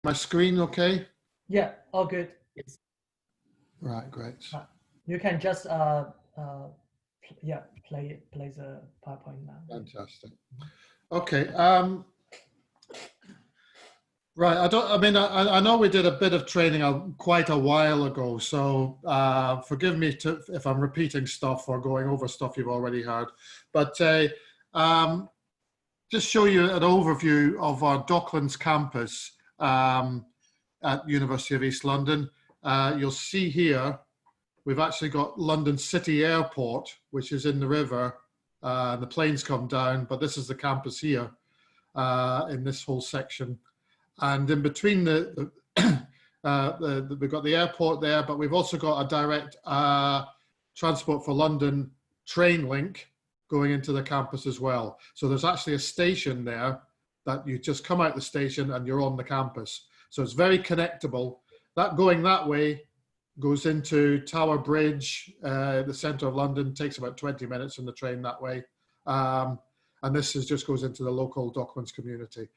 My screen okay? Yeah, all good. Right, great. You can just yeah, play the PowerPoint now. Fantastic. Okay. Right. I know we did a bit of training quite a while ago, so forgive me if I'm repeating stuff or going over stuff you've already heard. But um, just show you an overview of our Docklands campus at University of East London. You'll see here we've actually got London City Airport, which is in the river. The planes come down, but this is the campus here in this whole section. And in between we've got the airport there, but we've also got a direct Transport for London train link going into the campus as well. So there's actually a station there that you just come out the station and you're on the campus. So it's very connectable. That going that way goes into Tower Bridge, the centre of London, takes about 20 minutes in the train that way. And this just goes into the local Docklands community.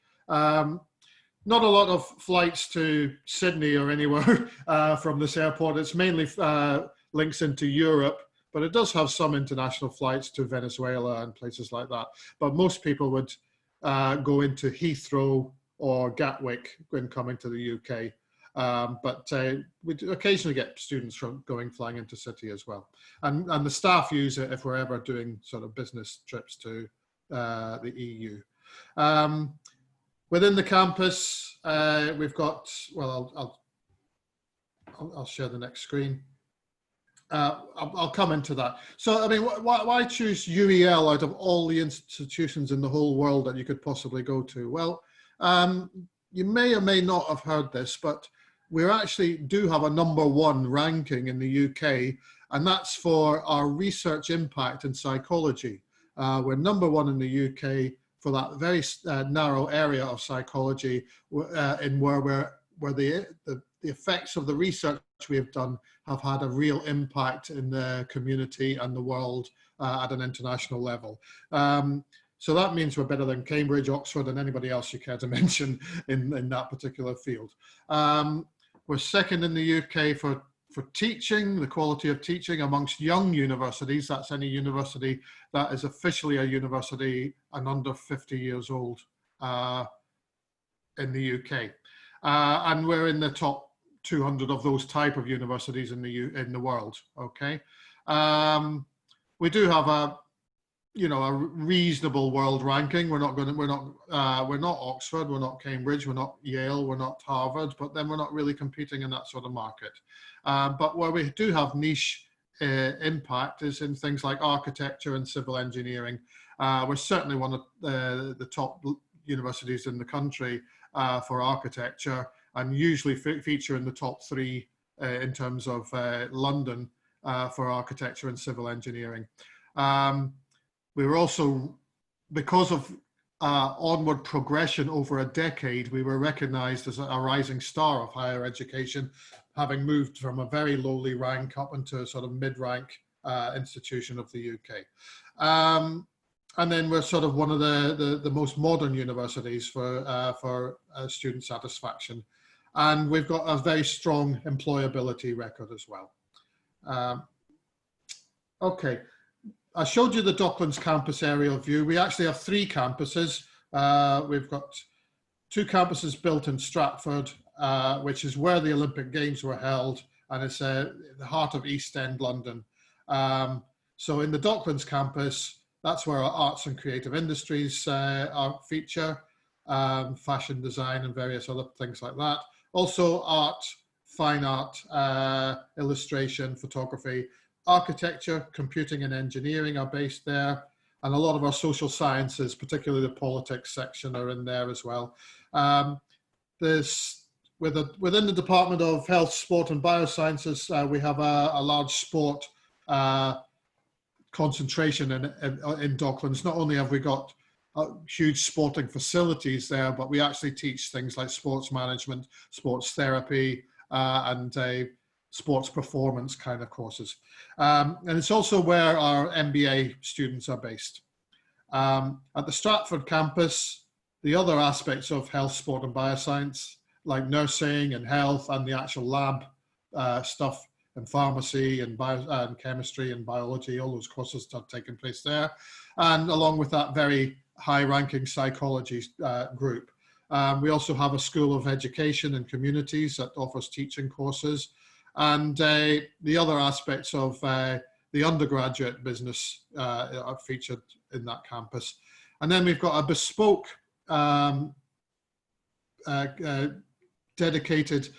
Not a lot of flights to Sydney or anywhere from this airport. It's mainly links into Europe, but it does have some international flights to Venezuela and places like that. But most people would go into Heathrow or Gatwick when coming to the UK. But we occasionally get students flying into City as well. And the staff use it if we're ever doing sort of business trips to the EU. Within the campus, we've got, well, I'll share the next screen. I'll come into that. So, I mean, why choose UEL out of all the institutions in the whole world that you could possibly go to? Well, you may or may not have heard this, but we actually do have a #1 ranking in the UK, and that's for our research impact in psychology. We're #1 in the UK for that very narrow area of psychology, in where the effects of the research we have done have had a real impact in the community and the world at an international level. So that means we're better than Cambridge, Oxford, and anybody else you care to mention in that particular field. We're second in the UK for teaching, the quality of teaching amongst young universities. That's any university that is officially a university and under 50 years old in the UK. And we're in the top 200 of those type of universities in the world, okay? We do have a reasonable world ranking. We're not Oxford, we're not Cambridge, we're not Yale, we're not Harvard, but then we're not really competing in that sort of market. But where we do have niche impact is in things like architecture and civil engineering. We're certainly one of the top universities in the country for architecture, and usually feature in the top 3 in terms of London for architecture and civil engineering. We were also, because of onward progression over a decade, we were recognized as a rising star of higher education, having moved from a very lowly rank up into a sort of mid-rank institution of the UK. And then we're sort of one of the most modern universities for student satisfaction. And we've got a very strong employability record as well. Okay. I showed you the Docklands campus aerial view. We actually have 3 campuses. We've got 2 campuses built in Stratford, which is where the Olympic Games were held, and it's the heart of East End London. So in the Docklands campus, that's where our arts and creative industries feature, fashion design and various other things like that. Also art, fine art, illustration, photography, architecture, computing and engineering are based there. And a lot of our social sciences, particularly the politics section, are in there as well. Within the Department of Health, Sport and Biosciences, we have a large sport concentration in Docklands. Not only have we got huge sporting facilities there, but we actually teach things like sports management, sports therapy, and sports performance kind of courses. And it's also where our MBA students are based. At the Stratford campus, the other aspects of health, sport and bioscience like nursing and health and the actual lab stuff and pharmacy and and chemistry and biology, all those courses are taking place there. And along with that very high-ranking psychology group. We also have a School of Education and Communities that offers teaching courses. And the other aspects of the undergraduate business are featured in that campus. And then we've got a bespoke dedicated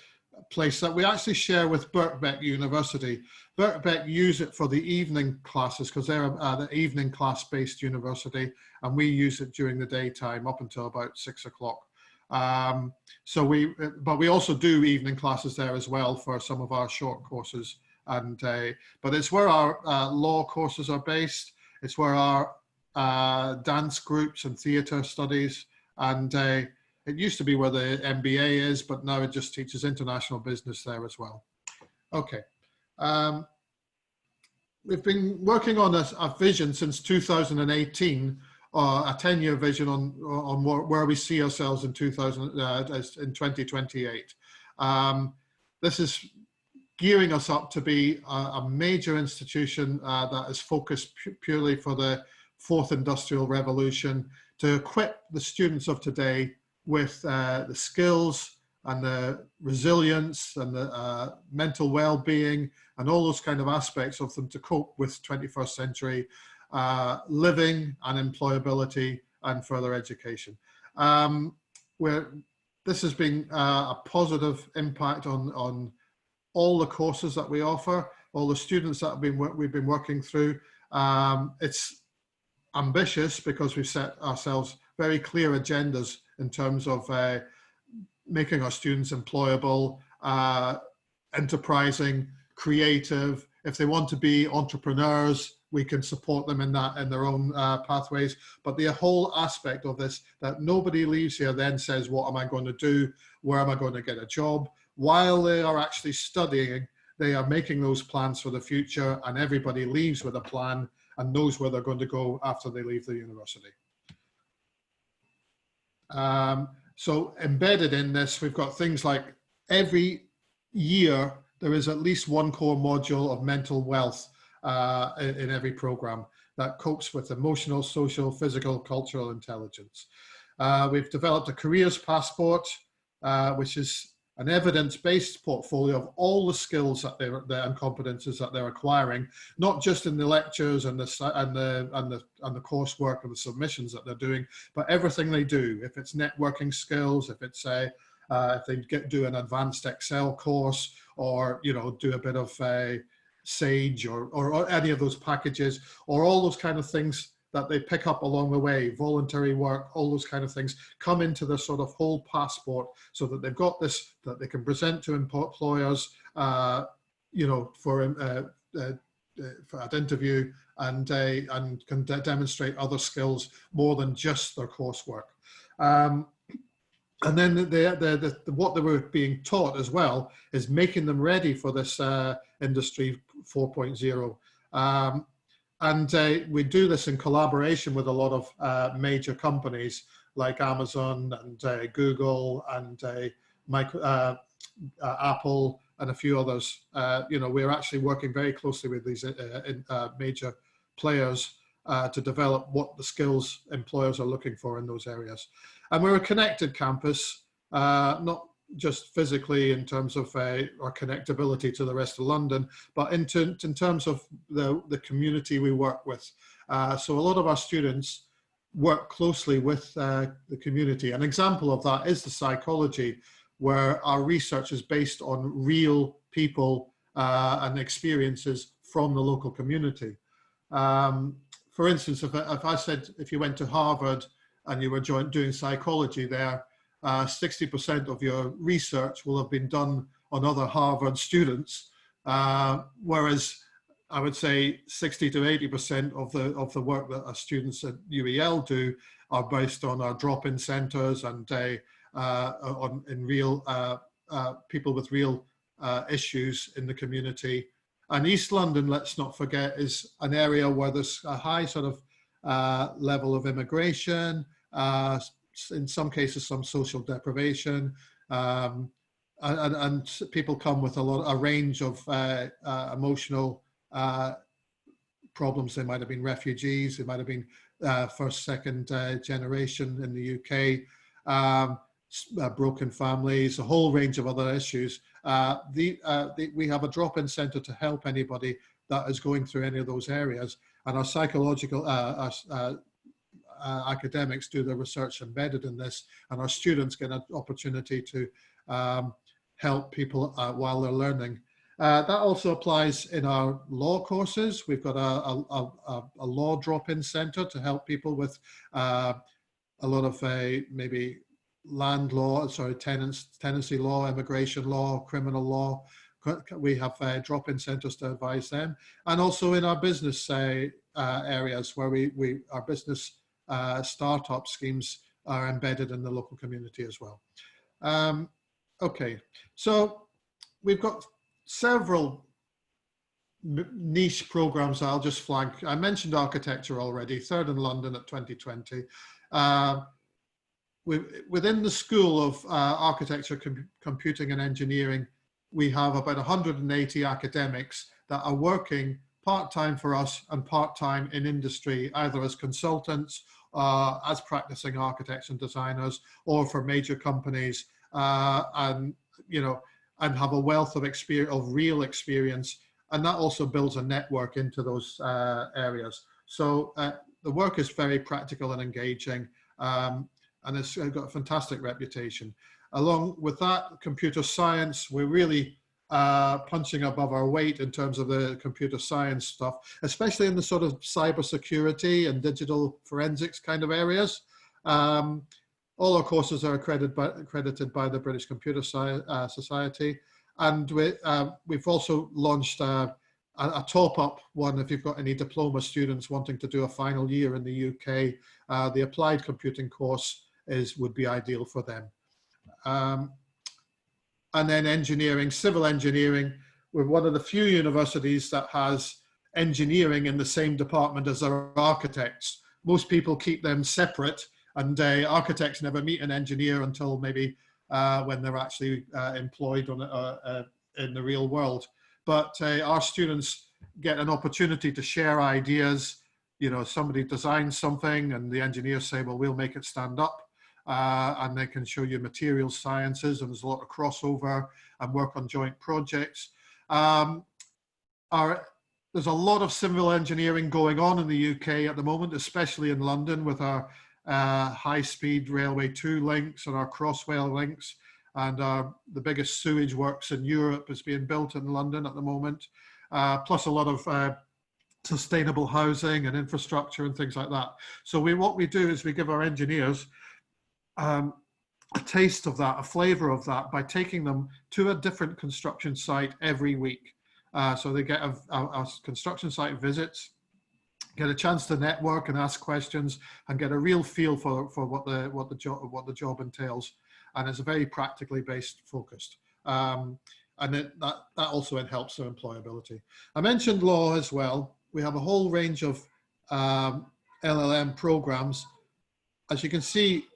place that we actually share with Birkbeck University. Birkbeck use it for the evening classes because they're the evening class-based university, and we use it during the daytime up until about 6 o'clock. But we also do evening classes there as well for some of our short courses. And but it's where our law courses are based. It's where our dance groups and theatre studies, and it used to be where the MBA is, but now it just teaches international business there as well. Okay. We've been working on a vision since 2018, a 10-year vision on where we see ourselves in 2028. This is gearing us up to be a major institution that is focused purely for the fourth industrial revolution, to equip the students of today with the skills and the resilience and the mental well-being and all those kind of aspects of them to cope with 21st century living and employability and further education. This has been a positive impact on all the courses that we offer, all the students that we've been working through. It's ambitious because we've set ourselves very clear agendas in terms of making our students employable, enterprising, creative. If they want to be entrepreneurs, we can support them in that, in their own pathways. But the whole aspect of this, that nobody leaves here then says, what am I going to do? Where am I going to get a job? While they are actually studying, they are making those plans for the future, and everybody leaves with a plan and knows where they're going to go after they leave the university. So embedded in this, we've got things like every year, there is at least one core module of mental wealth in every program that copes with emotional, social, physical, cultural intelligence. We've developed a careers passport, which is an evidence-based portfolio of all the skills that and competences that they're acquiring, not just in the lectures and the coursework and the submissions that they're doing, but everything they do. If it's networking skills, if it's if they do an advanced Excel course, or do a bit of Sage or any of those packages, or all those kind of things that they pick up along the way, voluntary work, all those kind of things come into the sort of whole passport, so that they've got this that they can present to employers, for at interview, and can demonstrate other skills more than just their coursework. And then what they were being taught as well is making them ready for this Industry 4.0. And we do this in collaboration with a lot of major companies like Amazon and Google and Apple and a few others. We're actually working very closely with these major players to develop what the skills employers are looking for in those areas. And we're a connected campus, not just physically in terms of our connectability to the rest of London, but in terms of the community we work with. So a lot of our students work closely with the community. An example of that is the psychology, where our research is based on real people and experiences from the local community. For instance, if I said, if you went to Harvard and you were doing psychology there, 60% of your research will have been done on other Harvard students, whereas I would say 60 to 80% of the work that our students at UEL do are based on our drop-in centres and in real people with real issues in the community. And East London, let's not forget, is an area where there's a high sort of level of immigration, in some cases some social deprivation, And people come with a range of emotional problems. They might have been refugees, they might have been first, second generation in the UK, broken families, a whole range of other issues. We have a drop-in centre to help anybody that is going through any of those areas, and our psychological academics do the research embedded in this, and our students get an opportunity to help people while they're learning. That also applies in our law courses. We've got a law drop-in centre to help people with a lot of maybe land law, sorry, tenancy law, immigration law, criminal law. We have drop-in centres to advise them, and also in our business areas where our business startup schemes are embedded in the local community as well. Okay, so we've got several niche programs I'll just flag. I mentioned architecture already, third in London at 2020. Within the School of Architecture, Computing and Engineering, we have about 180 academics that are working part-time for us and part-time in industry, either as consultants, as practicing architects and designers, or for major companies, and have a wealth of experience, of real experience, and that also builds a network into those areas. So the work is very practical and engaging, and it's got a fantastic reputation. Along with that, computer science, we're really punching above our weight in terms of the computer science stuff, especially in the sort of cybersecurity and digital forensics kind of areas. All our courses are accredited by the British Computer Society, and we've also launched a top-up one if you've got any diploma students wanting to do a final year in the UK. The applied computing course would be ideal for them. And then engineering, civil engineering. We're one of the few universities that has engineering in the same department as our architects. Most people keep them separate, and architects never meet an engineer until maybe when they're actually employed in the real world. But our students get an opportunity to share ideas. You know, somebody designs something and the engineers say, well, we'll make it stand up. And they can show you materials sciences, and there's a lot of crossover and work on joint projects. There's a lot of civil engineering going on in the UK at the moment, especially in London with our high-speed Railway 2 links and our Crossrail links, and the biggest sewage works in Europe is being built in London at the moment, plus a lot of sustainable housing and infrastructure and things like that. So what we do is we give our engineers a taste of that, a flavor of that, by taking them to a different construction site every week. So they get a construction site visits, get a chance to network and ask questions, and get a real feel for what the job entails. And it's a very practically based, focused. And that also helps their employability. I mentioned law as well. We have a whole range of LLM programs. As you can see,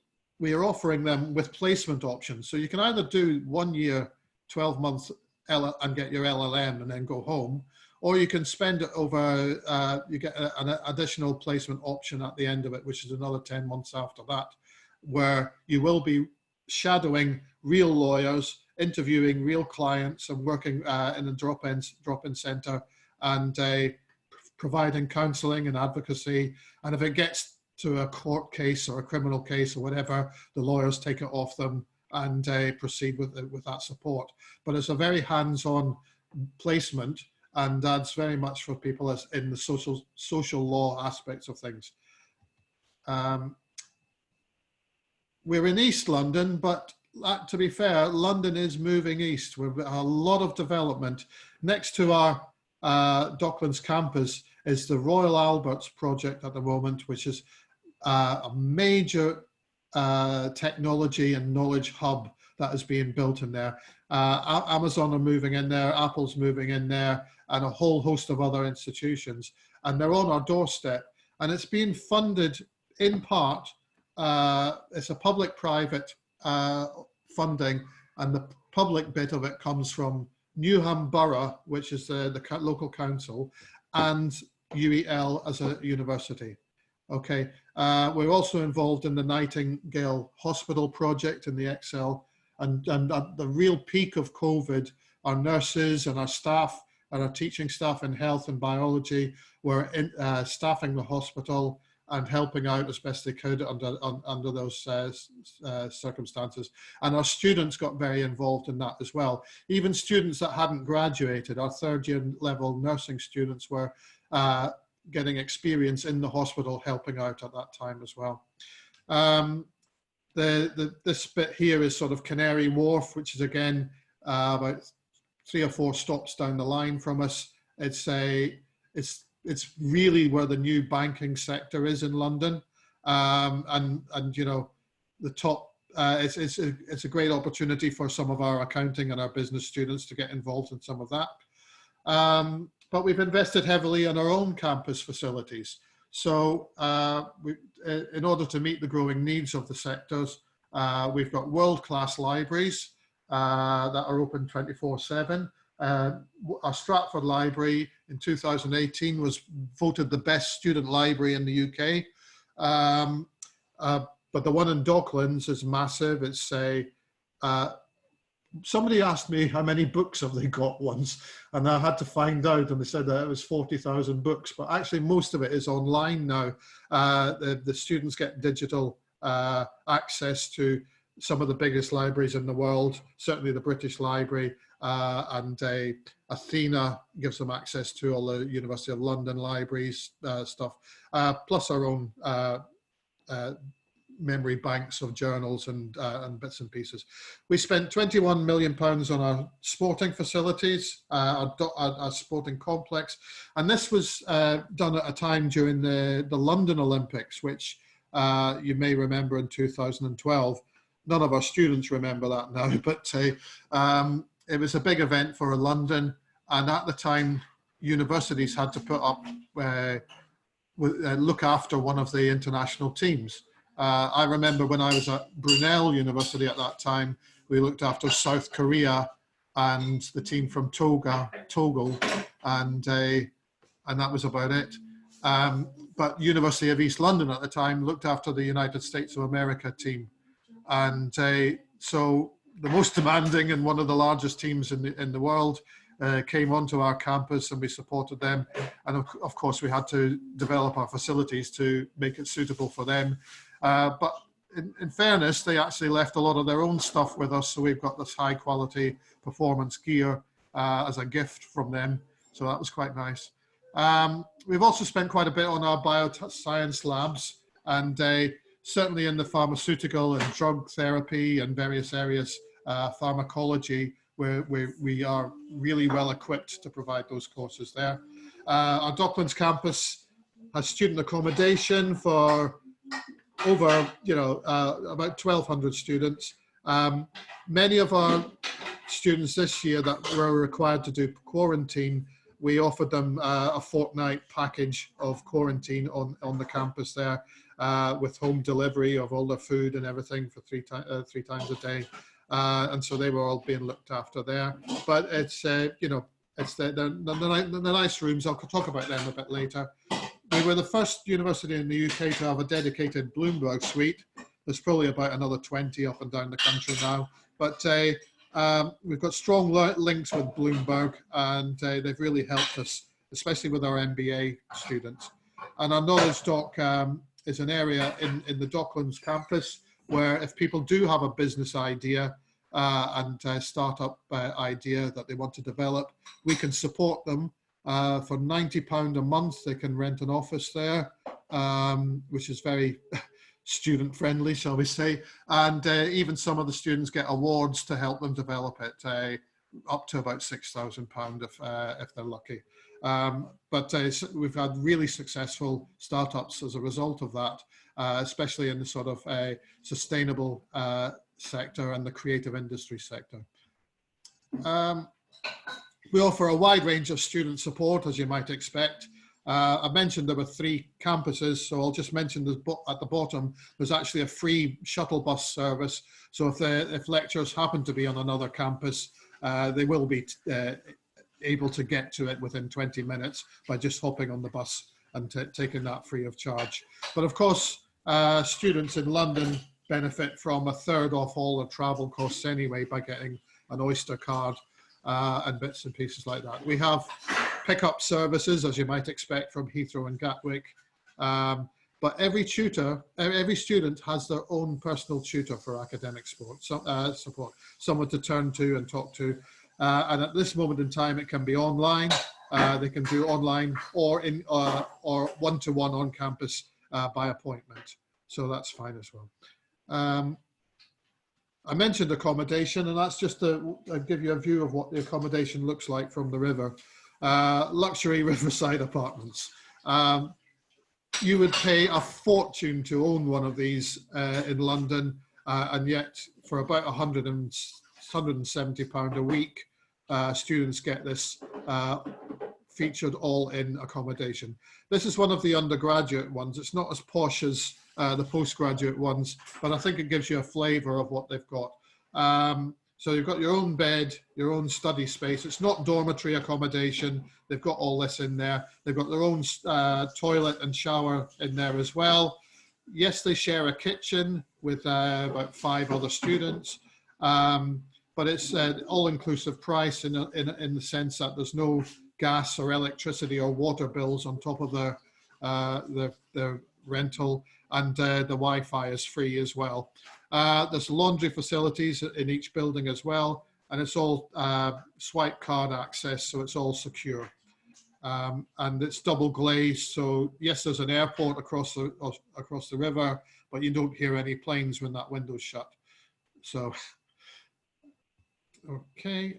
we are offering them with placement options. So you can either do 1 year, 12 months and get your LLM and then go home, or you can spend it over, you get an additional placement option at the end of it, which is another 10 months after that, where you will be shadowing real lawyers, interviewing real clients, and working in a drop-in centre, and providing counselling and advocacy. And if it gets to a court case or a criminal case or whatever, the lawyers take it off them and proceed with that support. But it's a very hands-on placement, and that's very much for people as in the social law aspects of things. We're in East London, but to be fair, London is moving east. We've got a lot of development. Next to our Docklands campus is the Royal Albert's project at the moment, which is a major technology and knowledge hub that is being built in there. Amazon are moving in there, Apple's moving in there, and a whole host of other institutions. And they're on our doorstep. And it's being funded in part, it's a public-private funding and the public bit of it comes from Newham Borough, which is the local council, and UEL as a university. Okay, we're also involved in the Nightingale Hospital project in the Excel, and at the real peak of COVID, our nurses and our staff and our teaching staff in health and biology were staffing the hospital and helping out as best they could under those circumstances. And our students got very involved in that as well. Even students that hadn't graduated, our third year level nursing students were getting experience in the hospital helping out at that time as well. This bit here is sort of Canary Wharf, which is again about 3 or 4 stops down the line from us. It's really where the new banking sector is in London, and you know, the top. It's a great opportunity for some of our accounting and our business students to get involved in some of that. But we've invested heavily in our own campus facilities. So in order to meet the growing needs of the sectors, we've got world-class libraries that are open 24/7. Our Stratford Library in 2018 was voted the best student library in the UK. But the one in Docklands is massive. It's somebody asked me how many books have they got once, and I had to find out, and they said that it was 40,000 books, but actually most of it is online now. The students get digital access to some of the biggest libraries in the world, certainly the British Library, and Athena gives them access to all the University of London libraries stuff, plus our own memory banks of journals and bits and pieces. We spent £21 million on our sporting facilities, our sporting complex, and this was done at a time during the London Olympics, which you may remember in 2012. None of our students remember that now, but it was a big event for London, and at the time, universities had to put up, look after one of the international teams. I remember when I was at Brunel University at that time, we looked after South Korea and the team from Togo, and that was about it. But University of East London at the time looked after the United States of America team. And so the most demanding and one of the largest teams in the world came onto our campus, and we supported them. And of course, we had to develop our facilities to make it suitable for them. But in fairness, they actually left a lot of their own stuff with us. So we've got this high quality performance gear as a gift from them. So that was quite nice. We've also spent quite a bit on our bioscience labs, and certainly in the pharmaceutical and drug therapy and various areas, pharmacology, where we are really well equipped to provide those courses there. Our Docklands campus has student accommodation for over, about 1,200 students. Many of our students this year that were required to do quarantine, we offered them a fortnight package of quarantine on the campus there, with home delivery of all their food and everything for three times a day. And so they were all being looked after there. But it's, it's the nice rooms. I'll talk about them a bit later. We were the first university in the UK to have a dedicated Bloomberg suite. There's probably about another 20 up and down the country now. But we've got strong links with Bloomberg, and they've really helped us, especially with our MBA students. And our Knowledge Dock is an area in the Docklands campus where if people do have a business idea and a startup idea that they want to develop, we can support them. For £90 a month, they can rent an office there, which is very student friendly, shall we say. And even some of the students get awards to help them develop it, up to about £6,000 if they're lucky. But we've had really successful startups as a result of that, especially in the sort of sustainable sector and the creative industry sector. We offer a wide range of student support, as you might expect. I mentioned there were 3 campuses, so I'll just mention at the bottom, there's actually a free shuttle bus service. So if lecturers happen to be on another campus, they will be able to get to it within 20 minutes by just hopping on the bus and taking that free of charge. But of course, students in London benefit from 1/3 off all the travel costs anyway by getting an Oyster card and bits and pieces like that. We have pickup services, as you might expect from Heathrow and Gatwick. But every student has their own personal tutor for academic support, someone to turn to and talk to. And at this moment in time, it can be online. They can do online or one-to-one on campus by appointment. So that's fine as well. I mentioned accommodation, and that's just to give you a view of what the accommodation looks like from the river. Luxury riverside apartments. You would pay a fortune to own one of these in London, and yet for about £170 a week, students get this featured all-in accommodation. This is one of the undergraduate ones. It's not as posh as the postgraduate ones, but I think it gives you a flavour of what they've got. So you've got your own bed, your own study space. It's not dormitory accommodation. They've got all this in there. They've got their own toilet and shower in there as well. Yes, they share a kitchen with about 5 other students, but it's an all-inclusive price in the sense that there's no gas or electricity or water bills on top of their rental, and the Wi-Fi is free as well. There's laundry facilities in each building as well, and it's all swipe card access, so it's all secure. And it's double glazed, so yes, there's an airport across the river, but you don't hear any planes when that window's shut. So, okay.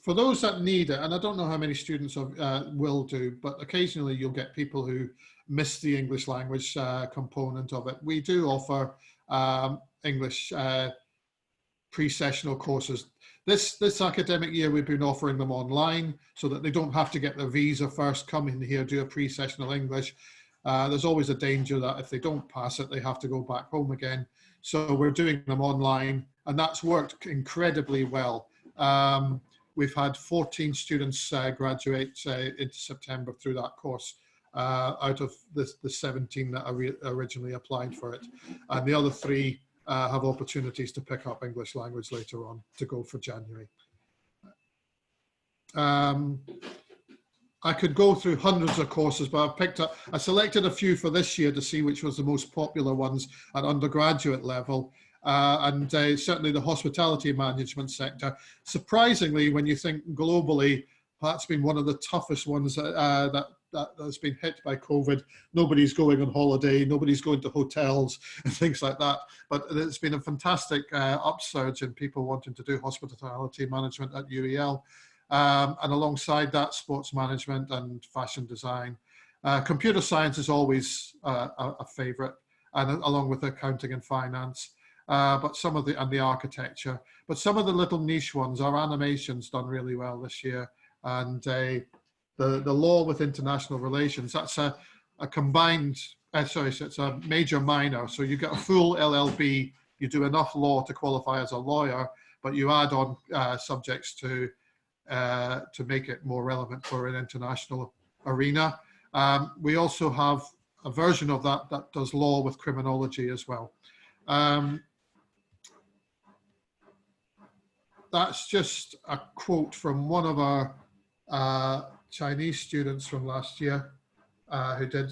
For those that need it, and I don't know how many students will do, but occasionally you'll get people who miss the English language component of it. We do offer English pre-sessional courses. This academic year, we've been offering them online so that they don't have to get their visa first, come in here, do a pre-sessional English. There's always a danger that if they don't pass it, they have to go back home again. So we're doing them online, and that's worked incredibly well. We've had 14 students graduate into September through that course out of the 17 that originally applied for it. And the other 3 have opportunities to pick up English language later on to go for January. I could go through hundreds of courses, but I selected a few for this year to see which was the most popular ones at undergraduate level. And certainly the hospitality management sector. Surprisingly, when you think globally, that's been one of the toughest ones that's been hit by COVID. Nobody's going on holiday, nobody's going to hotels and things like that. But it's been a fantastic upsurge in people wanting to do hospitality management at UEL. And alongside that, sports management and fashion design. Computer science is always a favourite, and along with accounting and finance. But some of the architecture, but some of the little niche ones, our animation's done really well this year, and the law with international relations, that's a combined, so it's a major minor, so you get a full LLB, you do enough law to qualify as a lawyer, but you add on subjects to make it more relevant for an international arena. We also have a version of that does law with criminology as well. That's just a quote from one of our Chinese students from last year who did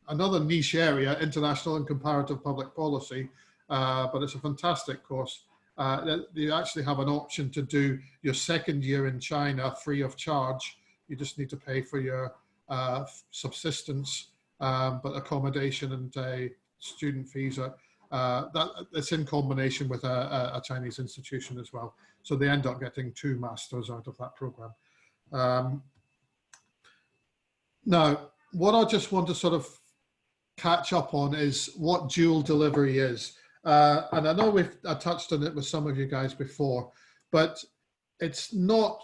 another niche area, international and comparative public policy, but it's a fantastic course. You actually have an option to do your second year in China free of charge. You just need to pay for your subsistence, but accommodation and student fees are it's in combination with a Chinese institution as well. So they end up getting 2 masters out of that program. Now, what I just want to sort of catch up on is what dual delivery is. And I know I touched on it with some of you guys before, but it's not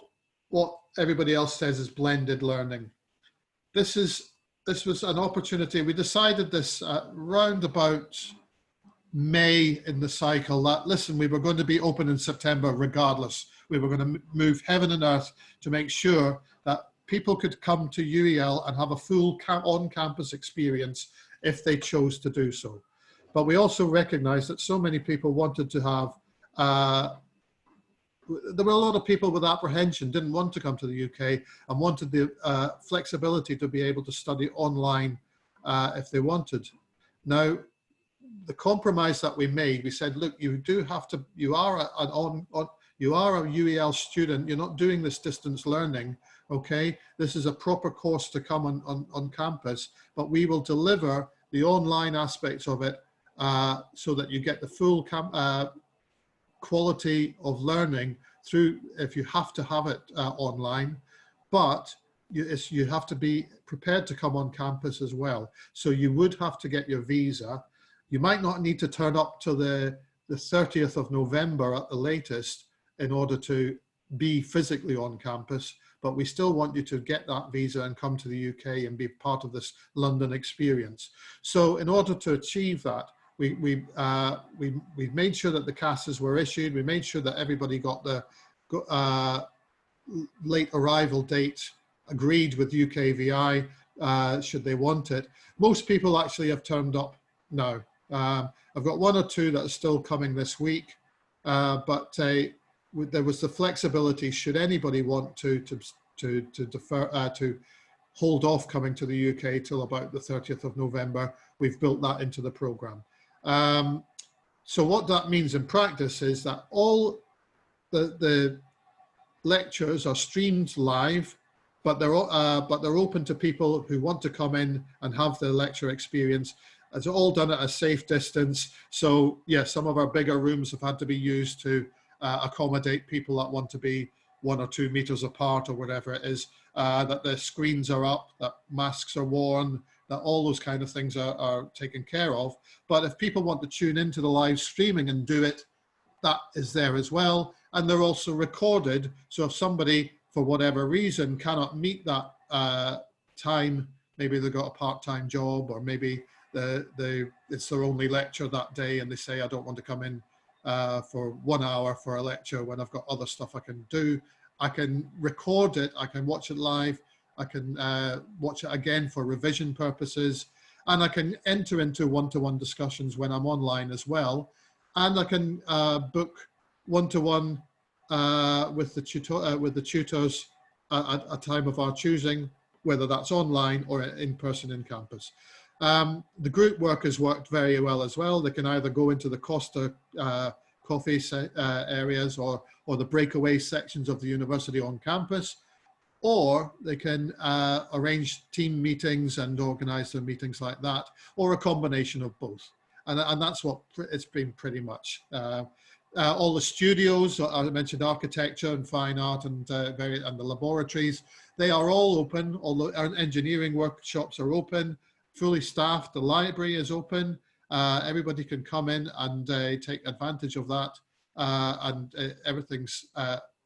what everybody else says is blended learning. this was an opportunity. We decided this round about May in the cycle that, listen, we were going to be open in September regardless. We were going to move heaven and earth to make sure that people could come to UEL and have a full on-campus experience if they chose to do so. But we also recognized that so many people wanted to have, there were a lot of people with apprehension, didn't want to come to the UK and wanted the flexibility to be able to study online if they wanted. Now, the compromise that we made, we said, look, you do have to, you are a UEL student, you're not doing this distance learning, okay? This is a proper course to come on campus, but we will deliver the online aspects of it so that you get the full quality of learning through, if you have to have it online, but you have to be prepared to come on campus as well. So you would have to get your visa. You might not need to turn up to the 30th of November at the latest in order to be physically on campus, but we still want you to get that visa and come to the UK and be part of this London experience. So in order to achieve that, we made sure that the CASs were issued. We made sure that everybody got the late arrival date agreed with UKVI should they want it. Most people actually have turned up now. I've got one or two that are still coming this week, but there was the flexibility should anybody want to defer to hold off coming to the UK till about the 30th of November. We've built that into the program. So what that means in practice is that all the lectures are streamed live, but they're open to people who want to come in and have the lecture experience. It's all done at a safe distance. So yeah, some of our bigger rooms have had to be used to accommodate people that want to be 1 or 2 meters apart or whatever it is, that the screens are up, that masks are worn, that all those kind of things are taken care of. But if people want to tune into the live streaming and do it, that is there as well. And they're also recorded. So if somebody, for whatever reason, cannot meet that time, maybe they've got a part-time job, or maybe it's their only lecture that day and they say, I don't want to come in for 1 hour for a lecture when I've got other stuff I can do. I can record it, I can watch it live, I can watch it again for revision purposes, and I can enter into one-to-one discussions when I'm online as well. And I can book one-to-one with the tutors at a time of our choosing, whether that's online or in person in campus. The group work has worked very well as well. They can either go into the Costa coffee areas or the breakaway sections of the university on campus, or they can arrange team meetings and organize their meetings like that, or a combination of both. And that's what it's been pretty much. All the studios, I mentioned architecture and fine art and the laboratories, they are all open. All the engineering workshops are open, fully staffed. The library is open. Everybody can come in and take advantage of that. And everything's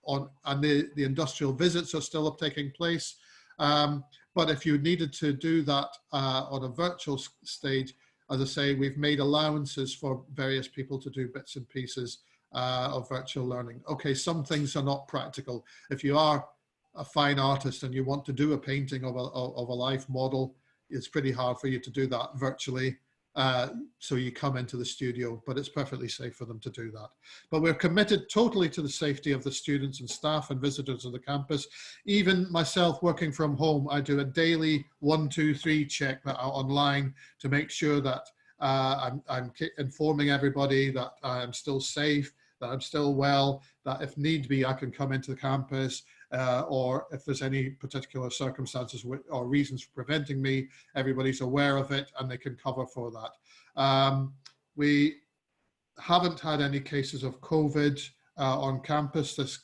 on, and the industrial visits are still taking place. But if you needed to do that on a virtual stage, as I say, we've made allowances for various people to do bits and pieces of virtual learning. Okay, some things are not practical. If you are a fine artist and you want to do a painting of a life model, it's pretty hard for you to do that virtually. So you come into the studio, but it's perfectly safe for them to do that. But we're committed totally to the safety of the students and staff and visitors of the campus. Even myself working from home, I do a daily 1, 2, 3 check that online to make sure that I'm informing everybody that I'm still safe, that I'm still well, that if need be, I can come into the campus, or if there's any particular circumstances or reasons for preventing me, everybody's aware of it and they can cover for that. We haven't had any cases of COVID on campus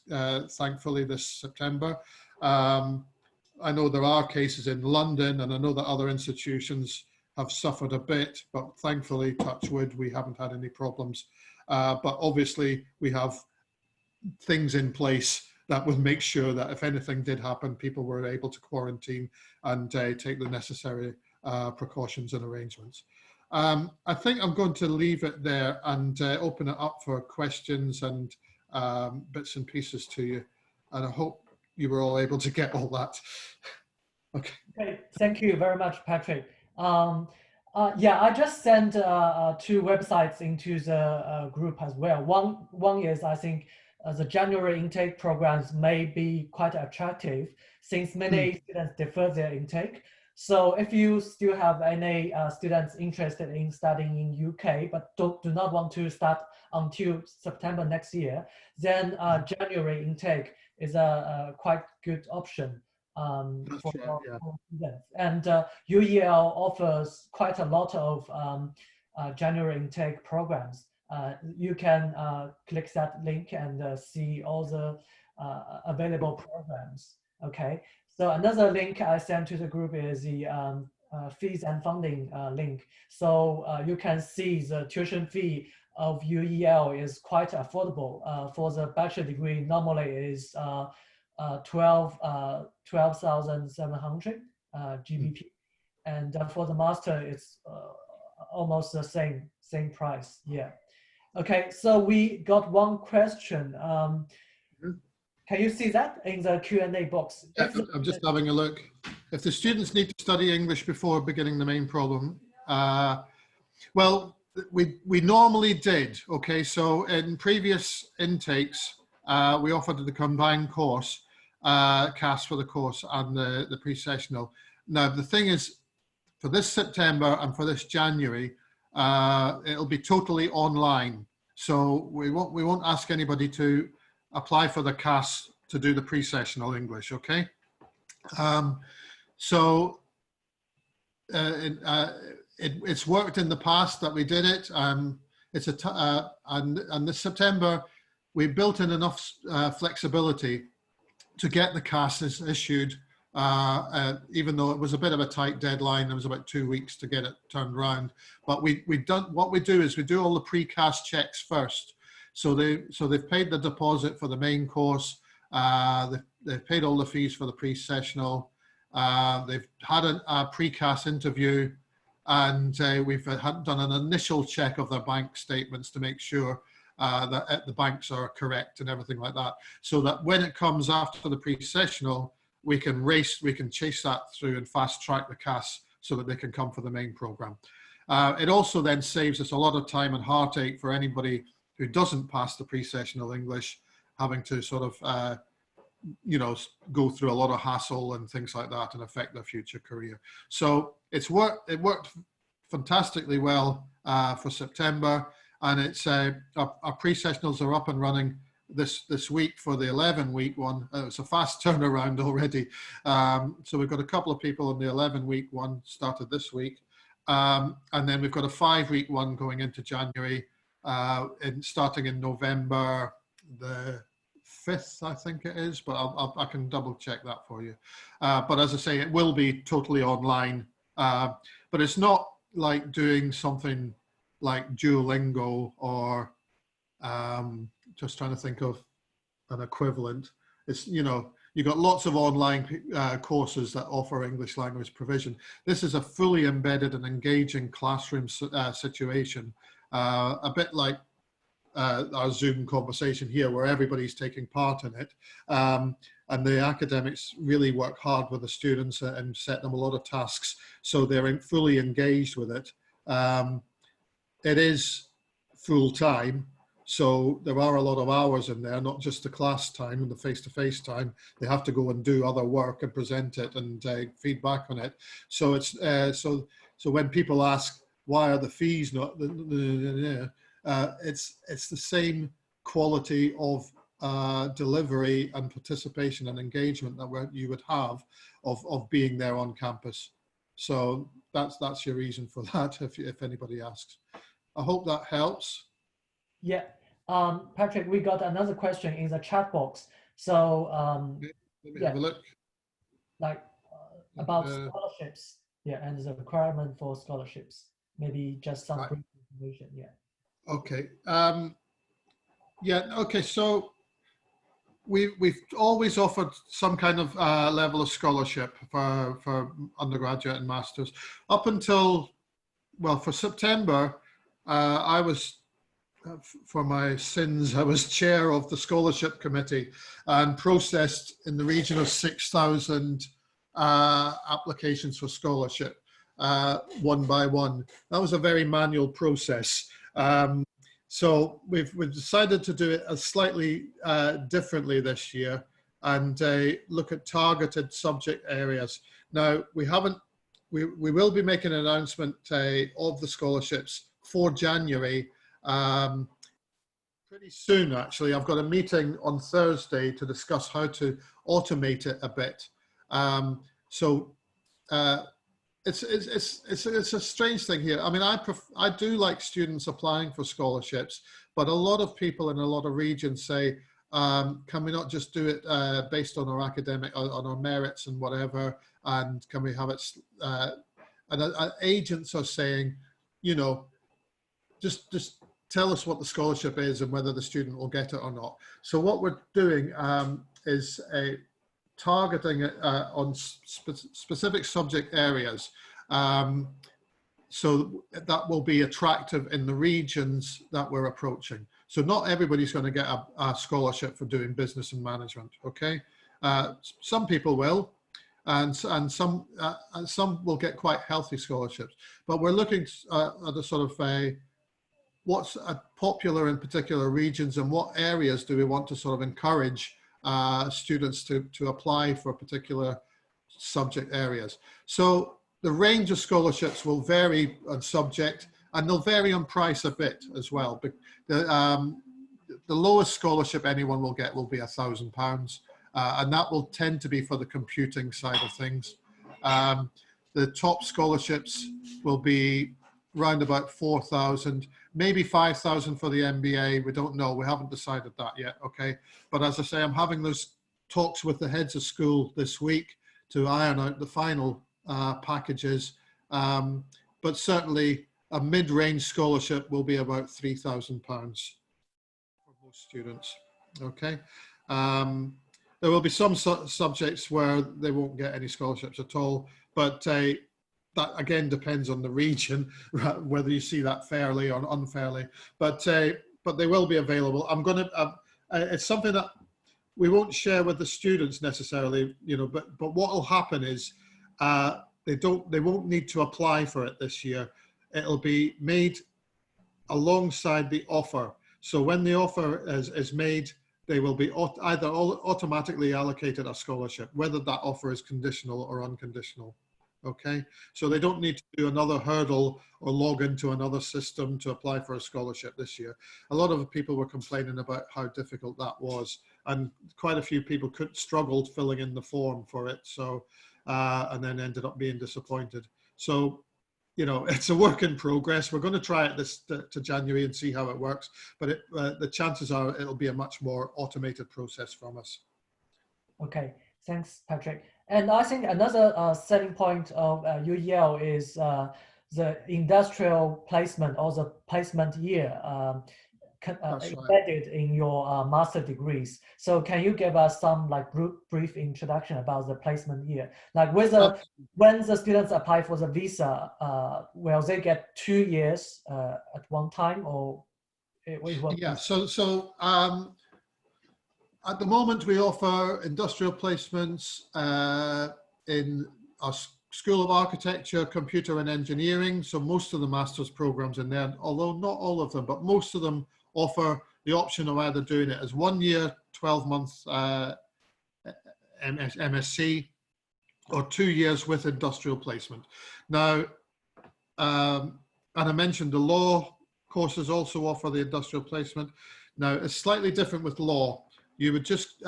thankfully this September. I know there are cases in London, and I know that other institutions have suffered a bit, but thankfully, touch wood, we haven't had any problems. But obviously we have things in place that would make sure that if anything did happen, people were able to quarantine and take the necessary precautions and arrangements. I think I'm going to leave it there and open it up for questions and bits and pieces to you. And I hope you were all able to get all that. Okay. Okay, thank you very much, Patrick. Yeah, I just sent two websites into the group as well. One is, I think, the January intake programs may be quite attractive since many students defer their intake. So if you still have any students interested in studying in UK but do not want to start until September next year, then January intake is a quite good option for students. And UEL offers quite a lot of January intake programs. You can click that link and see all the available programs. Okay. So another link I sent to the group is the fees and funding link. So you can see the tuition fee of UEL is quite affordable. For the bachelor degree, normally is 12,700 GBP, and for the master, it's almost the same price. Yeah. Okay, so we got one question. Can you see that in the Q&A box? Yeah, I'm just having a look. If the students need to study English before beginning the main problem, well, we normally did. Okay, so in previous intakes, we offered the combined course, CAS for the course and the pre-sessional. Now, the thing is, for this September and for this January, it'll be totally online. So we won't ask anybody to apply for the CAS to do the pre-sessional English, okay? It's worked in the past that we did it. And this September, we built in enough flexibility to get the CAS issued, even though it was a bit of a tight deadline. There was about 2 weeks to get it turned around. But what we do is we do all the pre-CAS checks first. So they've paid the deposit for the main course. They've paid all the fees for the pre-sessional. They've had a pre-CAS interview, and we've done an initial check of their bank statements to make sure that the banks are correct and everything like that, so that when it comes after the pre-sessional, we can chase that through and fast track the CAS so that they can come for the main program. It also then saves us a lot of time and heartache for anybody who doesn't pass the pre-sessional English, having to sort of go through a lot of hassle and things like that and affect their future career. So it worked fantastically well for September. And it's our pre-sessionals are up and running this week for the 11-week one. It's a fast turnaround already. So we've got a couple of people on the 11-week one started this week. And then we've got a 5-week one going into January, starting in November the 5th, I think it is, but I can double check that for you. But as I say, it will be totally online. But it's not like doing something like Duolingo or just trying to think of an equivalent. It's, you've got lots of online courses that offer English language provision. This is a fully embedded and engaging classroom situation, a bit like our Zoom conversation here, where everybody's taking part in it. And the academics really work hard with the students and set them a lot of tasks, so they're fully engaged with it. It is full time, so there are a lot of hours in there, not just the class time and the face-to-face time. They have to go and do other work and present it and feedback on it. So it's so when people ask why are the fees not, it's the same quality of delivery and participation and engagement that you would have of being there on campus. So that's your reason for that, if anybody asks. I hope that helps. Yeah, Patrick, we got another question in the chat box. So let me have a look. Like about scholarships, and the requirement for scholarships. Maybe just some brief information. Yeah. Okay. Okay. So we've always offered some kind of level of scholarship for undergraduate and masters up until, well, for September. I was, for my sins, I was chair of the scholarship committee and processed in the region of 6,000 applications for scholarship, one by one. That was a very manual process. So we've decided to do it slightly differently this year and look at targeted subject areas. Now, we will be making an announcement of the scholarships for January pretty soon, actually. I've got a meeting on Thursday to discuss how to automate it a bit. It's a strange thing here. I mean, I do like students applying for scholarships, but a lot of people in a lot of regions say, can we not just do it based on our academic, on our merits and whatever, and can we have it? And agents are saying, you know, just tell us what the scholarship is and whether the student will get it or not. So what we're doing is targeting it on specific subject areas. So that will be attractive in the regions that we're approaching. So not everybody's going to get a scholarship for doing business and management, okay? Some people will, and some will get quite healthy scholarships. But we're looking at a sort of what's popular in particular regions and what areas do we want to sort of encourage students to apply for particular subject areas. So the range of scholarships will vary on subject and they'll vary on price a bit as well. But the lowest scholarship anyone will get will be £1,000, and that will tend to be for the computing side of things. The top scholarships will be round about 4,000, maybe 5,000 for the MBA. We don't know. We haven't decided that yet. Okay. But as I say, I'm having those talks with the heads of school this week to iron out the final packages. But certainly a mid-range scholarship will be about £3,000 for most students. Okay. There will be some subjects where they won't get any scholarships at all, but that again depends on the region, whether you see that fairly or unfairly. But they will be available. I'm going to. It's something that we won't share with the students necessarily, you know. But what will happen is they won't need to apply for it this year. It'll be made alongside the offer. So when the offer is made, they will be either automatically allocated a scholarship, whether that offer is conditional or unconditional. Okay, so they don't need to do another hurdle or log into another system to apply for a scholarship this year. A lot of people were complaining about how difficult that was, and quite a few people struggled filling in the form for it. So, and then ended up being disappointed. So, you know, it's a work in progress. We're going to try it to January and see how it works, but the chances are it'll be a much more automated process from us. Okay, thanks, Patrick. And I think another selling point of UEL is the industrial placement or the placement year embedded in your master degrees. So can you give us some like brief introduction about the placement year? Like when the students apply for the visa, will they get 2 years at one time, or yeah? So at the moment, we offer industrial placements in our School of Architecture, Computer and Engineering. So most of the master's programs in there, although not all of them, but most of them offer the option of either doing it as 1 year, 12-month MSc, or 2 years with industrial placement. Now, and I mentioned the law courses also offer the industrial placement. Now, it's slightly different with law. You would just,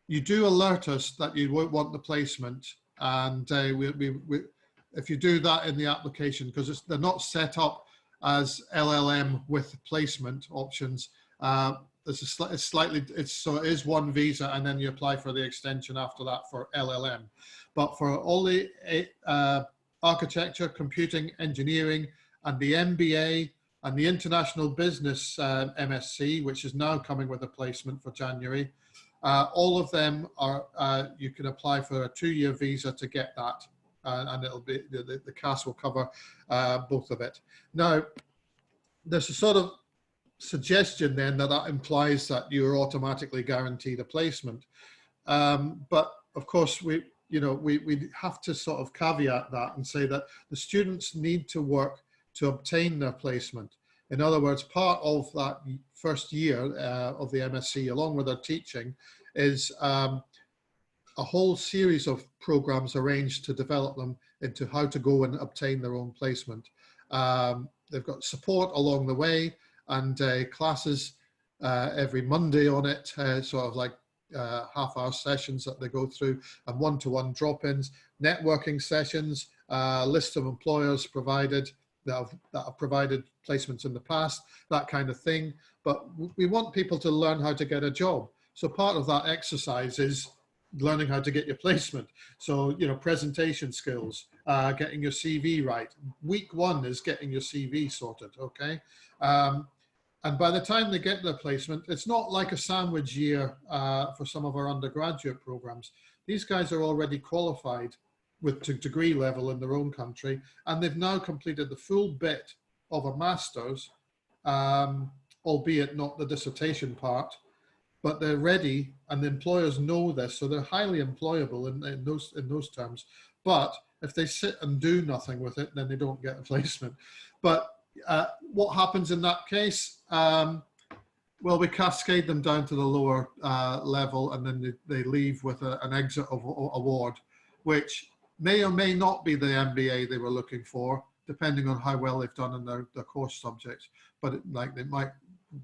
you do alert us that you won't want the placement, and if you do that in the application, because they're not set up as LLM with placement options, so it is one visa, and then you apply for the extension after that for LLM. But for all the architecture, computing, engineering, and the MBA, and the International Business MSc, which is now coming with a placement for January. All of them are, you can apply for a 2-year visa to get that, and it'll be, the CAS will cover both of it. Now, there's a sort of suggestion then that that implies that you're automatically guaranteed a placement. But of course, we have to sort of caveat that and say that the students need to work to obtain their placement. In other words, part of that first year of the MSc, along with their teaching, is a whole series of programs arranged to develop them into how to go and obtain their own placement. They've got support along the way, and classes every Monday on it, sort of like half-hour sessions that they go through, and one-to-one drop-ins, networking sessions, list of employers provided that have provided placements in the past, that kind of thing. But we want people to learn how to get a job. So part of that exercise is learning how to get your placement. So, presentation skills, getting your CV right. Week 1 is getting your CV sorted, okay? And by the time they get their placement, it's not like a sandwich year for some of our undergraduate programs. These guys are already qualified with to degree level in their own country, and they've now completed the full bit of a master's, albeit not the dissertation part, but they're ready, and the employers know this, so they're highly employable in those terms. But if they sit and do nothing with it, then they don't get a placement. But what happens in that case? Well, we cascade them down to the lower level, and then they leave with an exit award, which may or may not be the MBA they were looking for, depending on how well they've done in their course subjects. But they might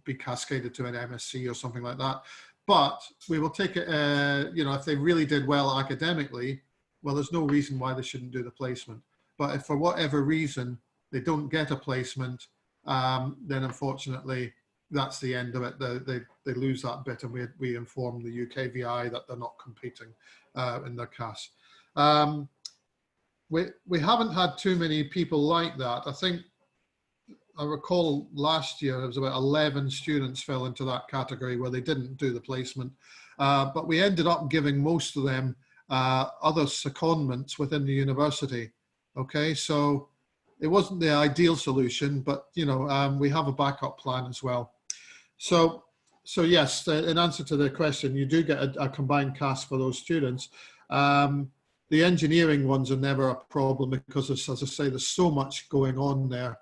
be cascaded to an MSc or something like that. But we will take it, if they really did well academically, well, there's no reason why they shouldn't do the placement. But if for whatever reason they don't get a placement, then unfortunately that's the end of it. They lose that bit, and we inform the UKVI that they're not competing in their CAS. We haven't had too many people like that. I recall last year there was about 11 students fell into that category where they didn't do the placement, but we ended up giving most of them other secondments within the university. Okay, so it wasn't the ideal solution, but we have a backup plan as well. So yes, in answer to the question, you do get a combined CAS for those students. The engineering ones are never a problem because, as I say, there's so much going on there.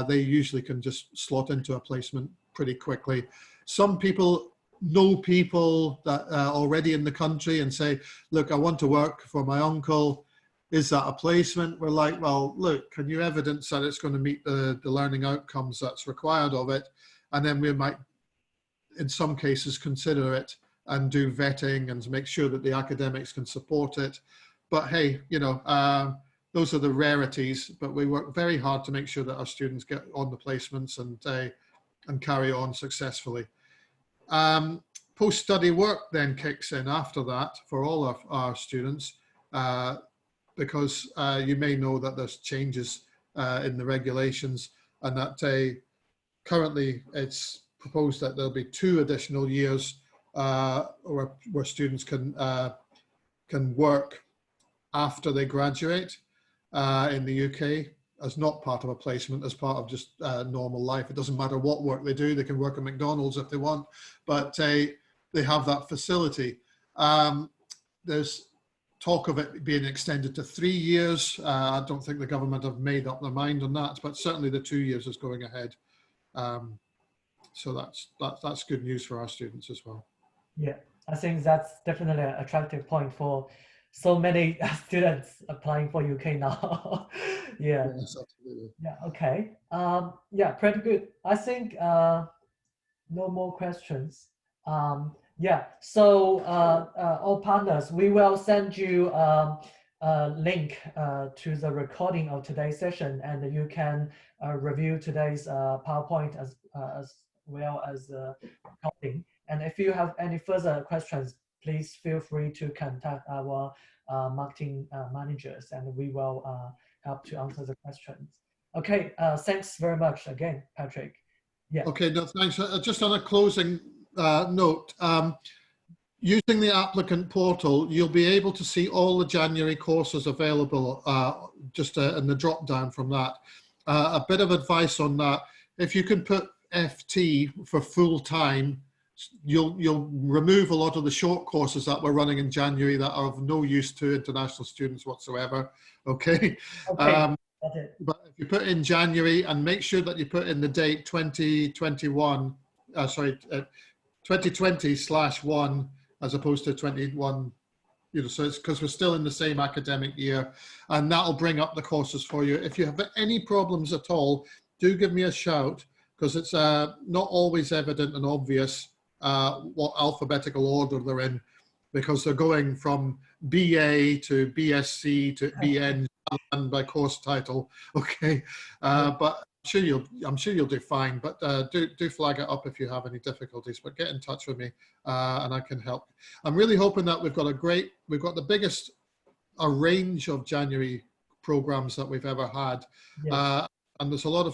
They usually can just slot into a placement pretty quickly. Some people know people that are already in the country and say, look, I want to work for my uncle. Is that a placement? We're like, well, look, can you evidence that it's going to meet the learning outcomes that's required of it? And then we might, in some cases, consider it and do vetting and make sure that the academics can support it. But hey, those are the rarities, but we work very hard to make sure that our students get on the placements and carry on successfully. Post-study work then kicks in after that for all of our students, because you may know that there's changes in the regulations, and that currently it's proposed that there'll be 2 additional years where students can work after they graduate in the UK as not part of a placement, as part of just normal life. It doesn't matter what work they do. They can work at McDonald's if they want, but they have that facility. There's talk of it being extended to 3 years. I don't think the government have made up their mind on that, but certainly the 2 years is going ahead. So that's good news for our students as well. Yeah, I think that's definitely an attractive point for so many students applying for UK now. Yeah. Yes, absolutely. Yeah. Okay. Yeah, pretty good. I think no more questions. Yeah. So all partners, we will send you a link to the recording of today's session, and you can review today's PowerPoint as well as recording. And if you have any further questions, please feel free to contact our marketing managers, and we will help to answer the questions. Okay, thanks very much again, Patrick. Yeah. Okay, no, thanks. Just on a closing note, using the applicant portal, you'll be able to see all the January courses available just in the drop down from that. A bit of advice on that: if you can put FT for full time, you'll remove a lot of the short courses that we're running in January that are of no use to international students whatsoever. Okay. Okay. Got it. But if you put in January, and make sure that you put in the date 2021, 2020/1 as opposed to 21, so it's because we're still in the same academic year, and that'll bring up the courses for you. If you have any problems at all, do give me a shout, because it's not always evident and obvious what alphabetical order they're in, because they're going from BA to BSc to BN and by course title. Okay, but I'm sure you'll do fine. But do flag it up if you have any difficulties. But get in touch with me, and I can help. I'm really hoping that we've got the biggest range of January programs that we've ever had, Yes. and there's a lot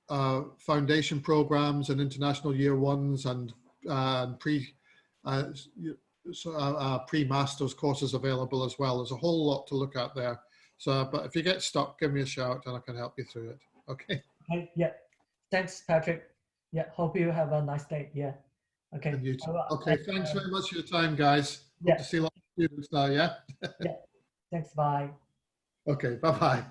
of foundation programs and international year ones and pre-masters courses available as well. There's a whole lot to look at there. So, but if you get stuck, give me a shout and I can help you through it. Okay. Okay. Yeah. Thanks, Patrick. Yeah. Hope you have a nice day. Yeah. Okay. And you too. Okay. Thanks very much for your time, guys. Hope Yeah. to see a lot of students now. Yeah. Yeah. Thanks. Bye. Okay. Bye-bye.